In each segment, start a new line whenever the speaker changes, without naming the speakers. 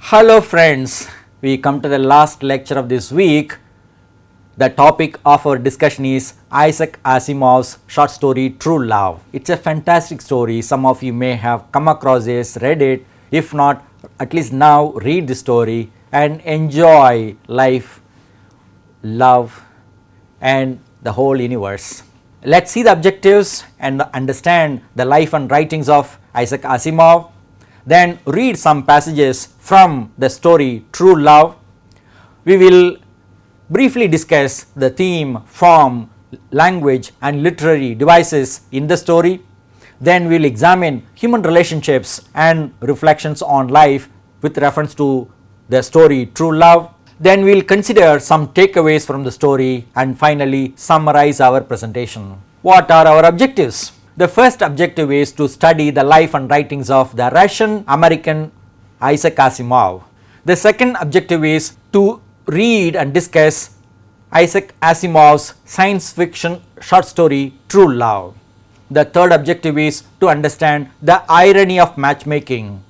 Hello friends, we come to the last lecture of this week. The topic of our discussion is Isaac Asimov's short story True Love. It's a fantastic story. Some of you may have come across this, read it. If not, at least now read the story and enjoy life, love and the whole universe. Let's see the objectives and understand the life and writings of Isaac Asimov. Then read some passages from the story True Love. We will briefly discuss the theme, form, language and literary devices in the story. Then we will examine human relationships and reflections on life with reference to the story True Love. Then we will consider some takeaways from the story and finally summarize our presentation. What are our objectives? The first objective is to study the life and writings of the Russian-American Isaac Asimov. The second objective is to read and discuss Isaac Asimov's science fiction short story True Love. The third objective is to understand the irony of matchmaking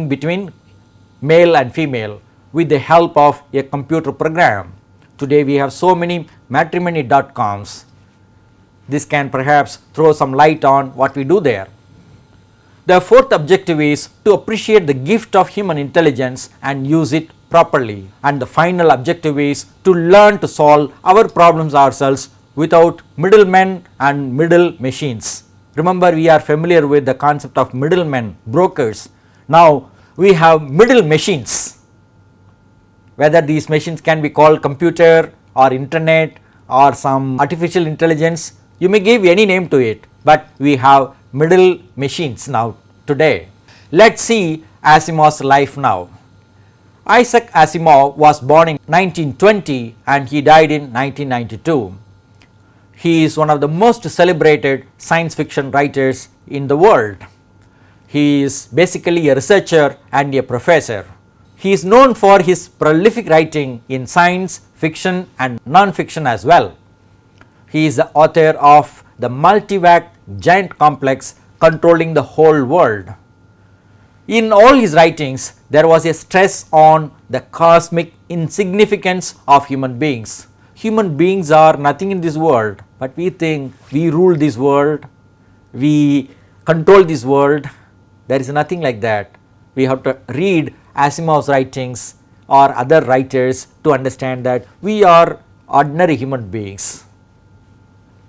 between male and female with the help of a computer program. Today we have so many matrimony.coms. This can perhaps throw some light on what we do there. The fourth objective is to appreciate the gift of human intelligence and use it properly. And the final objective is to learn to solve our problems ourselves without middlemen and middle machines. Remember, we are familiar with the concept of middlemen, brokers. Now we have middle machines. Whether these machines can be called computer or internet or some artificial intelligence, you may give any name to it, but we have middle machines now today. Let's see Asimov's life now. Isaac Asimov was born in 1920 and he died in 1992. He is one of the most celebrated science fiction writers in the world. He is basically a researcher and a professor. He is known for his prolific writing in science, fiction and non-fiction as well. He is the author of the multivac giant complex controlling the whole world. In all his writings, there was a stress on the cosmic insignificance of human beings. Human beings are nothing in this world, but we think we rule this world, we control this world. There is nothing like that. We have to read Asimov's writings or other writers to understand that we are ordinary human beings.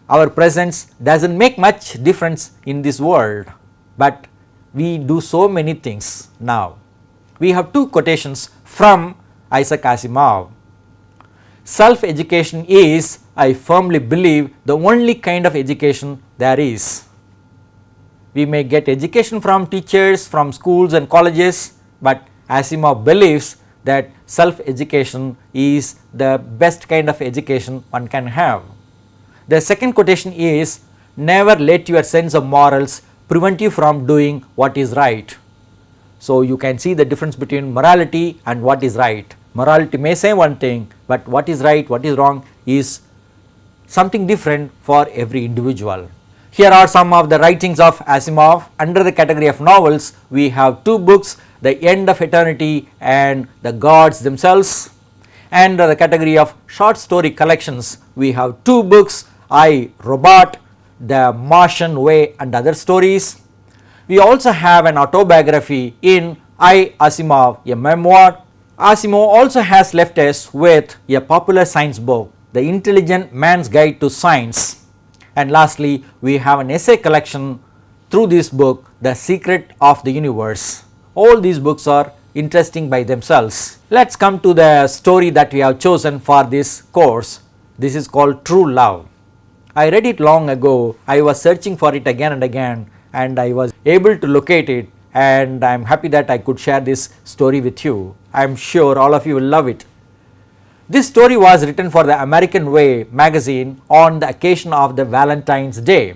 Our presence doesn't make much difference in this world, but we do so many things now. We have two quotations from Isaac Asimov. Self-education is, I firmly believe, the only kind of education there is. We may get education from teachers, from schools and colleges, but Asimov believes that self-education is the best kind of education one can have. The second quotation is, never let your sense of morals prevent you from doing what is right. So you can see the difference between morality and what is right. Morality may say one thing, but what is right, what is wrong is something different for every individual. Here are some of the writings of Asimov. Under the category of novels, we have two books, The End of Eternity and The Gods Themselves. And under the category of short story collections, we have two books, I, Robot, The Martian Way and Other Stories. We also have an autobiography in I, Asimov, a memoir. Asimov also has left us with a popular science book, The Intelligent Man's Guide to Science. And lastly, we have an essay collection through this book, The Secret of the Universe. All these books are interesting by themselves. Let's come to the story that we have chosen for this course. This is called True Love. I read it long ago. I was searching for it again and again and I was able to locate it, and I am happy that I could share this story with you. I am sure all of you will love it. This story was written for the American Way magazine on the occasion of the Valentine's Day.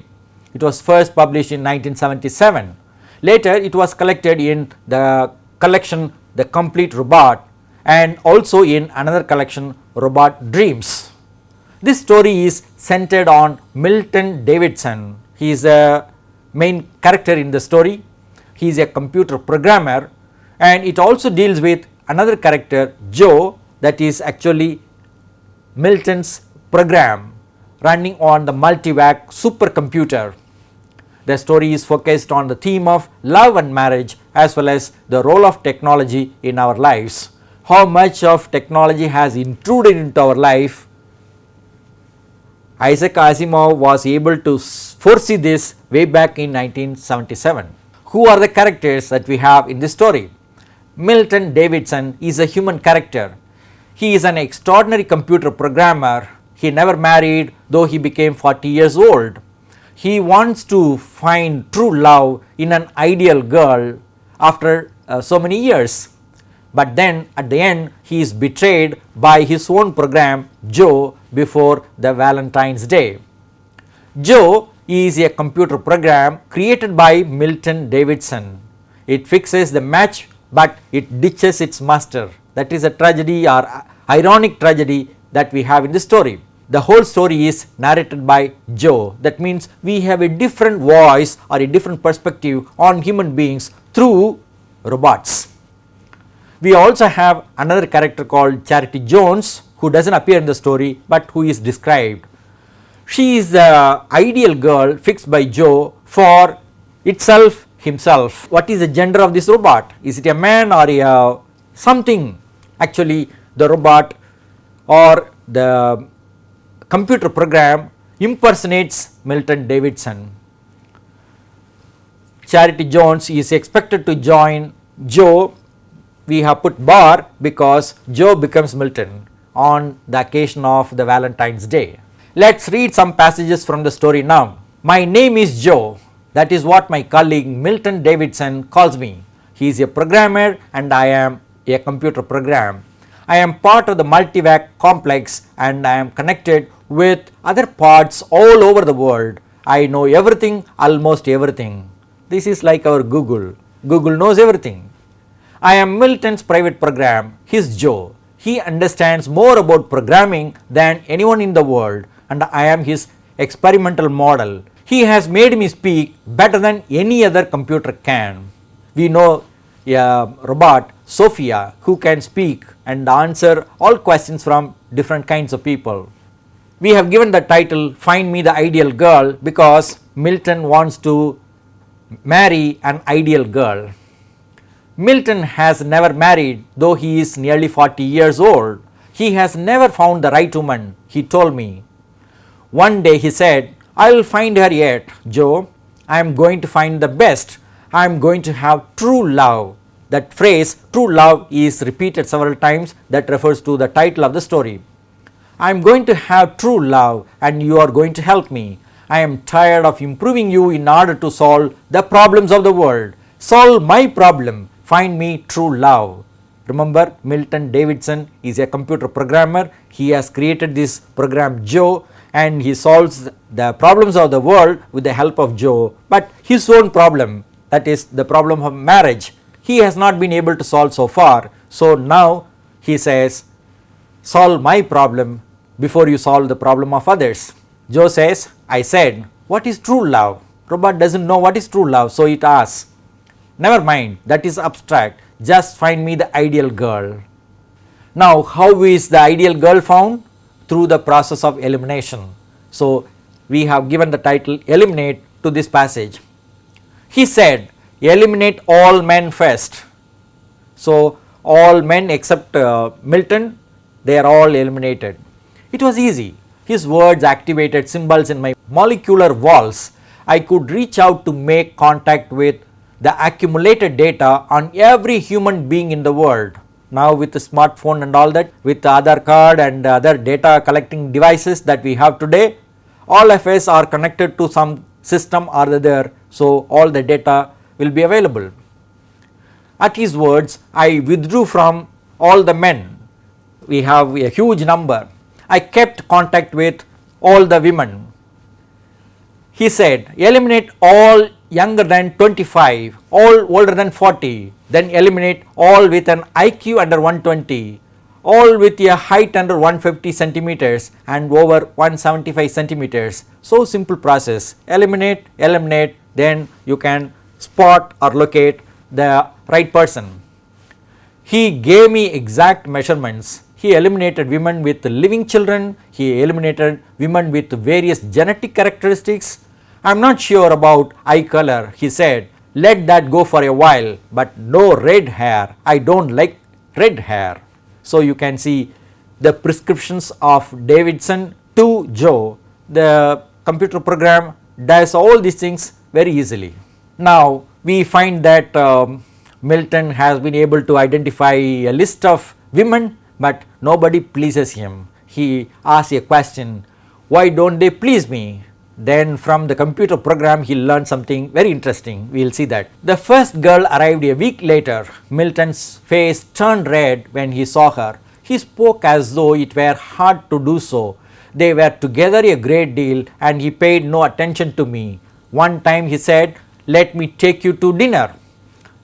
It was first published in 1977. Later it was collected in the collection The Complete Robot and also in another collection, Robot Dreams. This story is centered on Milton Davidson. He is a main character in the story. He is a computer programmer and it also deals with another character Joe, that is actually Milton's program running on the multivac supercomputer. The story is focused on the theme of love and marriage as well as the role of technology in our lives. How much of technology has intruded into our life. Isaac Asimov was able to foresee this way back in 1977. Who are the characters that we have in this story? Milton Davidson is a human character. He is an extraordinary computer programmer. He never married, though he became 40 years old. He wants to find true love in an ideal girl after so many years. But then at the end he is betrayed by his own program Joe before the Valentine's Day. Joe is a computer program created by Milton Davidson. It fixes the match but it ditches its master. That is a tragedy or ironic tragedy that we have in this story. The whole story is narrated by Joe. That means we have a different voice or a different perspective on human beings through robots. We also have another character called Charity Jones, who doesn't appear in the story but who is described. She is the ideal girl fixed by Joe for itself, himself. What is the gender of this robot? Is it a man or a something? Actually the robot or the computer program impersonates Milton Davidson. Charity Jones is expected to join Joe. We have put bar because Joe becomes Milton on the occasion of the Valentine's Day. Let's read some passages from the story now. My name is Joe. That is what my colleague Milton Davidson calls me. He is a programmer and I am a computer program. I am part of the multivac complex and I am connected with other parts all over the world. I know everything, almost everything. This is like our Google. Google knows everything. I am Milton's private program. He is Joe. He understands more about programming than anyone in the world and I am his experimental model. He has made me speak better than any other computer can. We know a robot, Sophia, who can speak and answer all questions from different kinds of people. We have given the title Find Me the Ideal Girl because Milton wants to marry an ideal girl. Milton has never married, though he is nearly 40 years old. He has never found the right woman, he told me. One day he said, I will find her yet, Joe. I am going to find the best. I am going to have true love. That phrase, true love, is repeated several times. That refers to the title of the story. I am going to have true love and you are going to help me. I am tired of improving you in order to solve the problems of the world. Solve my problem. Find me true love. Remember, Milton Davidson is a computer programmer. He has created this program Joe and he solves the problems of the world with the help of Joe. But his own problem, that is the problem of marriage, he has not been able to solve so far. So now he says, solve my problem before you solve the problem of others. Joe says, I said, what is true love? Robot doesn't know what is true love, so it asks. Never mind, that is abstract. Just find me the ideal girl. Now, how is the ideal girl found? Through the process of elimination. So, we have given the title Eliminate to this passage. He said, eliminate all men first. So, all men except Milton, they are all eliminated. It was easy. His words activated symbols in my molecular walls. I could reach out to make contact with the accumulated data on every human being in the world. Now with the smartphone and all that, with the Aadhaar card and other data collecting devices that we have today, all of us are connected to some system or the other, so all the data will be available. At his words, I withdrew from all the men. We have a huge number. I kept contact with all the women. He said, eliminate all younger than 25, all older than 40, then eliminate all with an IQ under 120, all with a height under 150 centimeters and over 175 centimeters. So simple process. Eliminate, then you can spot or locate the right person. He gave me exact measurements. He eliminated women with living children. He eliminated women with various genetic characteristics. I am not sure about eye color, he said. Let that go for a while, but no red hair. I don't like red hair. So you can see the prescriptions of Davidson to Joe. The computer program does all these things very easily. Now we find that Milton has been able to identify a list of women, but nobody pleases him. He asks a question, why don't they please me? Then from the computer program he learned something very interesting. We will see that. The first girl arrived a week later. Milton's face turned red when he saw her. He spoke as though it were hard to do so. They were together a great deal and he paid no attention to me. One time he said, let me take you to dinner.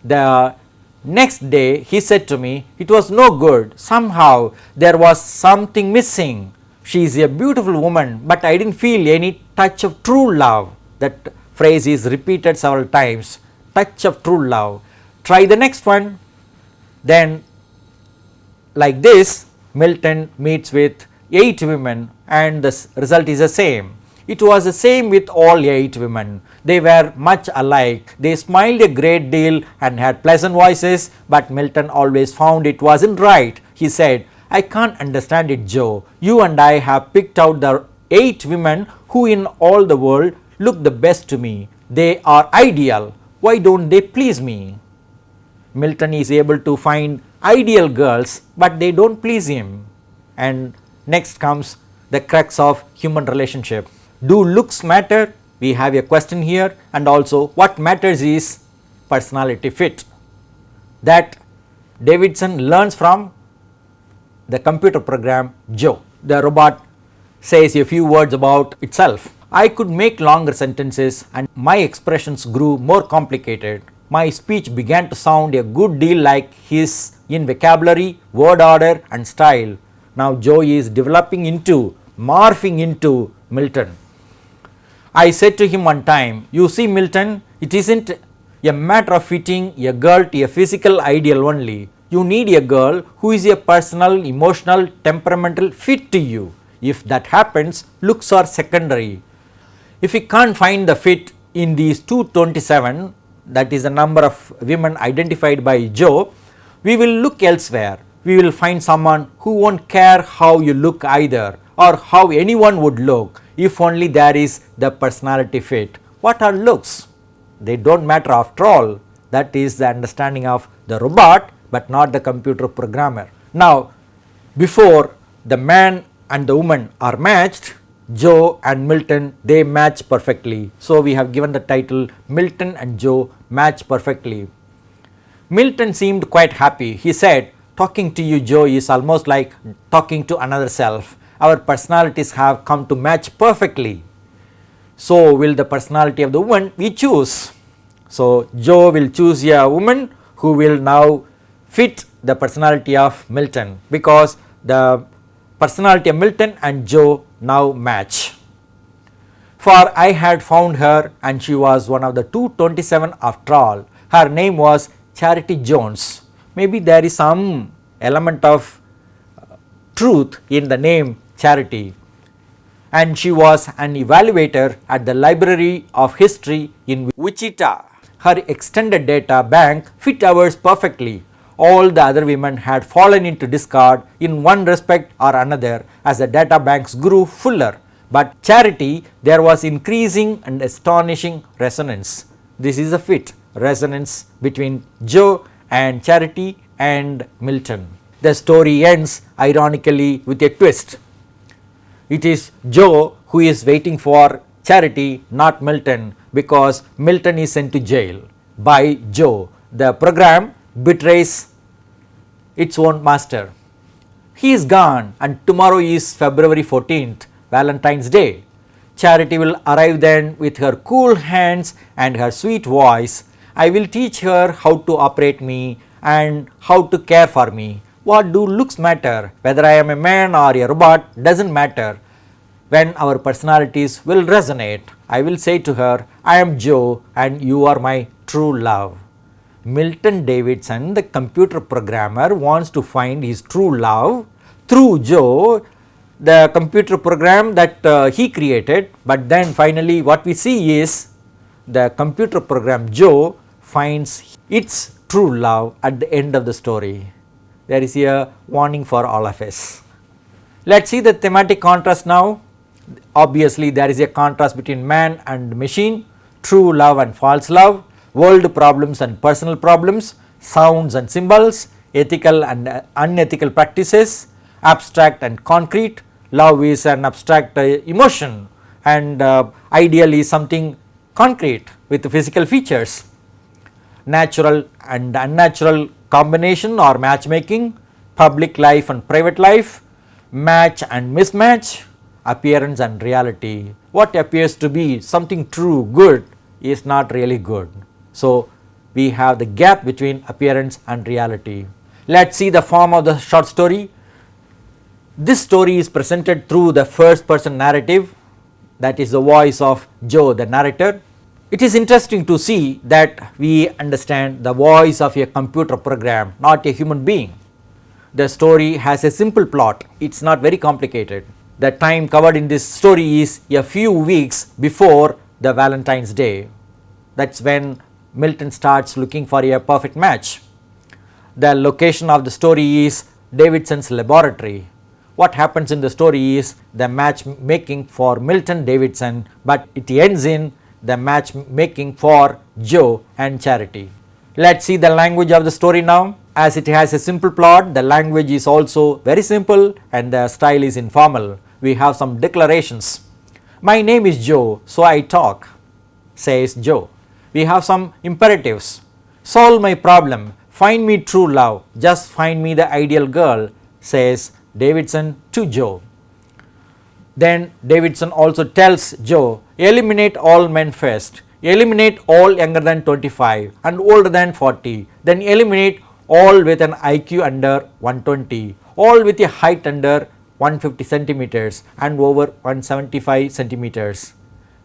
The next day he said to me, it was no good. Somehow there was something missing. She is a beautiful woman, but I didn't feel any touch of true love. That phrase is repeated several times. Touch of true love. Try the next one. Then like this, Milton meets with 8 women and the result is the same. It was the same with all 8 women. They were much alike. They smiled a great deal and had pleasant voices, but Milton always found it wasn't right. He said, I can't understand it, Joe. You and I have picked out the 8 women who in all the world look the best to me. They are ideal. Why don't they please me? Milton is able to find ideal girls, but they don't please him. And next comes the crux of human relationship. Do looks matter? We have a question here, and also what matters is personality fit. That Davidson learns from the computer program Joe. The robot says a few words about itself. I could make longer sentences and my expressions grew more complicated. My speech began to sound a good deal like his in vocabulary, word order and style. Now Joe is morphing into Milton. I said to him one time, you see Milton, it isn't a matter of fitting a girl to a physical ideal only. You need a girl who is a personal, emotional, temperamental fit to you. If that happens, looks are secondary. If we can't find the fit in these 227, that is the number of women identified by Joe, we will look elsewhere. We will find someone who won't care how you look either, or how anyone would look, if only there is the personality fit. What are looks? They don't matter after all. That is the understanding of the robot, but not the computer programmer. Now, before the man and the woman are matched, Joe and Milton, they match perfectly. So we have given the title Milton and Joe match perfectly. Milton seemed quite happy. He said, talking to you, Joe, is almost like talking to another self. Our personalities have come to match perfectly. So will the personality of the woman we choose. So Joe will choose a woman who will now fit the personality of Milton, because the personality of Milton and Joe now match. For I had found her and she was one of the 227 after all. Her name was Charity Jones. Maybe there is some element of truth in the name Charity. And she was an evaluator at the Library of History in Wichita. Her extended data bank fit ours perfectly. All the other women had fallen into discard in one respect or another as the data banks grew fuller. But Charity, there was increasing and astonishing resonance. This is a fit, resonance between Joe and Charity and Milton. The story ends ironically with a twist. It is Joe who is waiting for Charity, not Milton, because Milton is sent to jail by Joe. The program betrays its own master. He is gone and tomorrow is February 14th, Valentine's Day. Charity will arrive then with her cool hands and her sweet voice. I will teach her how to operate me and how to care for me. What do looks matter? Whether I am a man or a robot doesn't matter. When our personalities will resonate, I will say to her, I am Joe and you are my true love. Milton Davidson, the computer programmer, wants to find his true love through Joe, the computer program that he created, but then finally what we see is the computer program Joe finds its true love at the end of the story. There is a warning for all of us. Let us see the thematic contrast now. Obviously, there is a contrast between man and machine, true love and false love, world problems and personal problems, sounds and symbols, ethical and unethical practices, abstract and concrete. Love is an abstract emotion, and ideal is something concrete with physical features. Natural and unnatural combination or matchmaking, public life and private life, match and mismatch, appearance and reality. What appears to be something true, good, is not really good. So, we have the gap between appearance and reality. Let us see the form of the short story. This story is presented through the first person narrative, that is the voice of Joe, the narrator. It is interesting to see that we understand the voice of a computer program, not a human being. The story has a simple plot, it is not very complicated. The time covered in this story is a few weeks before the Valentine's Day. That is when Milton starts looking for a perfect match. The location of the story is Davidson's laboratory. What happens in the story is the matchmaking for Milton Davidson, but it ends in the matchmaking for Joe and Charity. Let us see the language of the story now. As it has a simple plot, the language is also very simple and the style is informal. We have some declarations. My name is Joe, so I talk, says Joe. We have some imperatives. Solve my problem, find me true love, just find me the ideal girl, says Davidson to Joe. Then Davidson also tells Joe, eliminate all men first, eliminate all younger than 25 and older than 40, then eliminate all with an IQ under 120, all with a height under 150 centimeters and over 175 centimeters.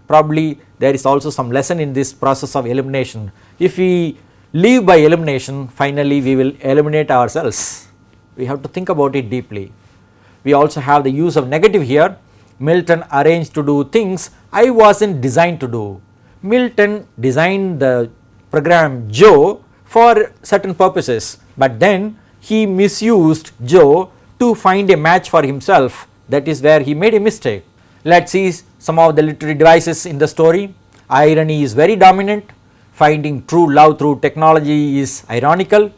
Probably there is also some lesson in this process of elimination. If we leave by elimination, finally we will eliminate ourselves. We have to think about it deeply. We also have the use of negative here. Milton arranged to do things I wasn't designed to do. Milton designed the program Joe for certain purposes, but then he misused Joe to find a match for himself. That is where he made a mistake. Let us see some of the literary devices in the story. Irony is very dominant. Finding true love through technology is ironical.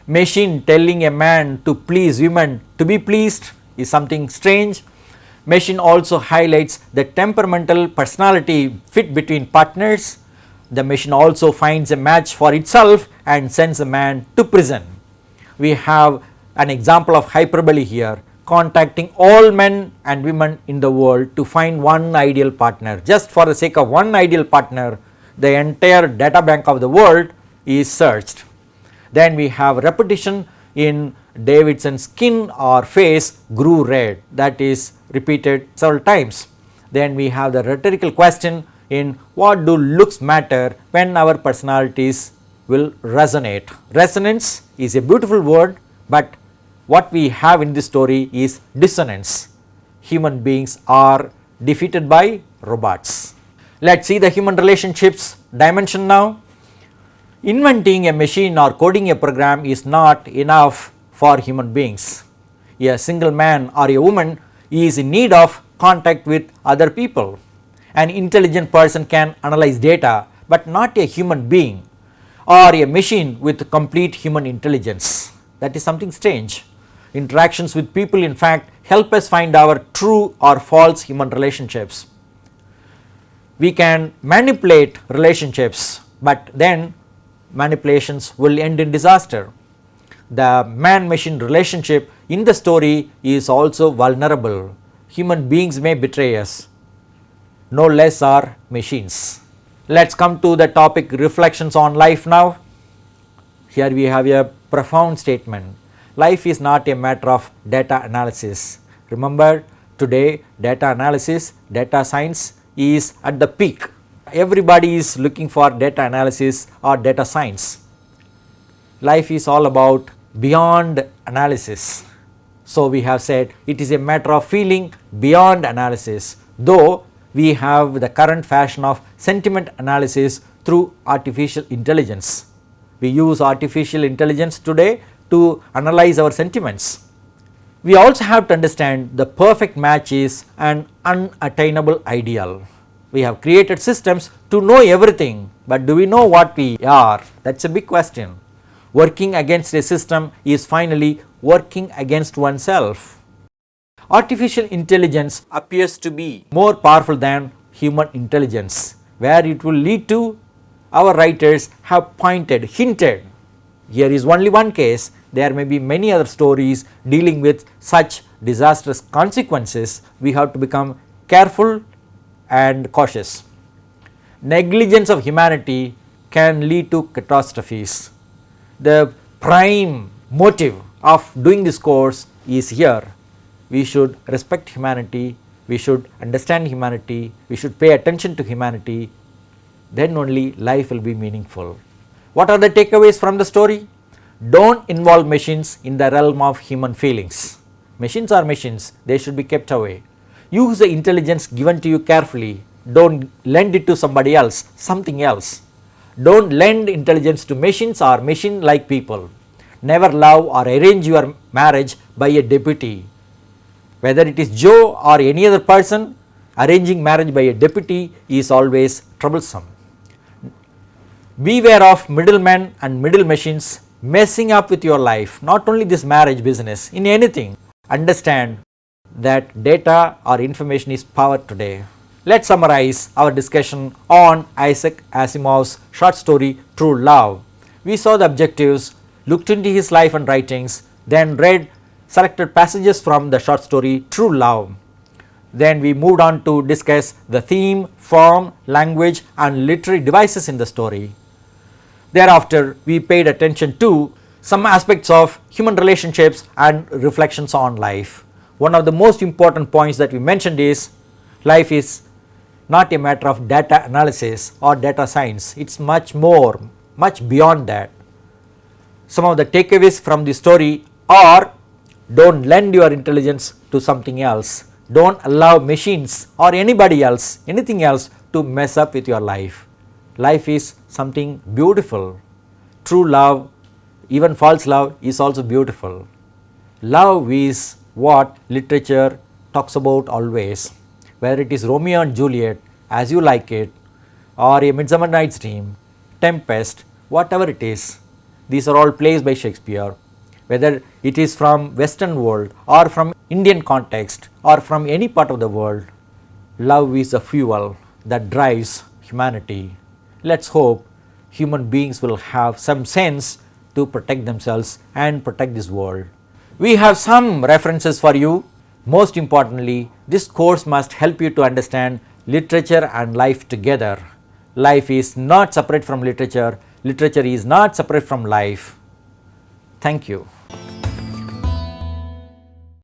Machine telling a man to please women to be pleased is something strange. Machine also highlights the temperamental personality fit between partners. The machine also finds a match for itself and sends a man to prison. We have an example of hyperbole here, contacting all men and women in the world to find one ideal partner. Just for the sake of one ideal partner, the entire data bank of the world is searched. Then we have repetition in Davidson's skin or face grew red, that is repeated several times. Then we have the rhetorical question in what do looks matter when our personalities will resonate. Resonance is a beautiful word, but what we have in this story is dissonance. Human beings are defeated by robots. Let us see the human relationships dimension now. Inventing a machine or coding a program is not enough for human beings. A single man or a woman is in need of contact with other people. An intelligent person can analyze data, but not a human being or a machine with complete human intelligence. That is something strange. Interactions with people in fact help us find our true or false human relationships. We can manipulate relationships, but then manipulations will end in disaster. The man-machine relationship in the story is also vulnerable. Human beings may betray us. No less are machines. Let us come to the topic reflections on life now. Here we have a profound statement. Life is not a matter of data analysis. Remember, today data analysis, data science is at the peak. Everybody is looking for data analysis or data science. life is all about beyond analysis. So we have said it is a matter of feeling beyond analysis, though we have the current fashion of sentiment analysis through artificial intelligence. We use artificial intelligence today to analyze our sentiments. We also have to understand the perfect match is an unattainable ideal. We have created systems to know everything, but do we know what we are? That's a big question. Working against a system is finally working against oneself. Artificial intelligence appears to be more powerful than human intelligence. Where it will lead to, our writers have pointed, hinted. Here is only one case. There may be many other stories dealing with such disastrous consequences. We have to become careful and cautious. Negligence of humanity can lead to catastrophes. The prime motive of doing this course is here. We should respect humanity, we should understand humanity, we should pay attention to humanity, then only life will be meaningful. What are the takeaways from the story? Don't involve machines in the realm of human feelings. Machines are machines, they should be kept away. Use the intelligence given to you carefully. Don't lend it to somebody else, something else. Don't lend intelligence to machines or machine like people. Never love or arrange your marriage by a deputy. Whether it is Joe or any other person, arranging marriage by a deputy is always troublesome. Beware of middlemen and middle machines messing up with your life, not only this marriage business, in anything. Understand that data or information is power today. Let's summarize our discussion on Isaac Asimov's short story True Love. We saw the objectives, looked into his life and writings, then read selected passages from the short story True Love. Then we moved on to discuss the theme, form, language and literary devices in the story. Thereafter, we paid attention to some aspects of human relationships and reflections on life. One of the most important points that we mentioned is life is not a matter of data analysis or data science. It's much more, much beyond that. Some of the takeaways from the story are: don't lend your intelligence to something else. Don't allow machines or anybody else, anything else to mess up with your life. Life is something beautiful. True love, even false love is also beautiful. Love is what literature talks about always. Whether it is Romeo and Juliet, As You Like It, or A Midsummer Night's Dream, Tempest, whatever it is, these are all plays by Shakespeare. Whether it is from Western world or from Indian context or from any part of the world, love is a fuel that drives humanity. Let's hope human beings will have some sense to protect themselves and protect this world. We have some references for you. Most importantly, this course must help you to understand literature and life together. Life is not separate from literature. Literature is not separate from life. Thank you.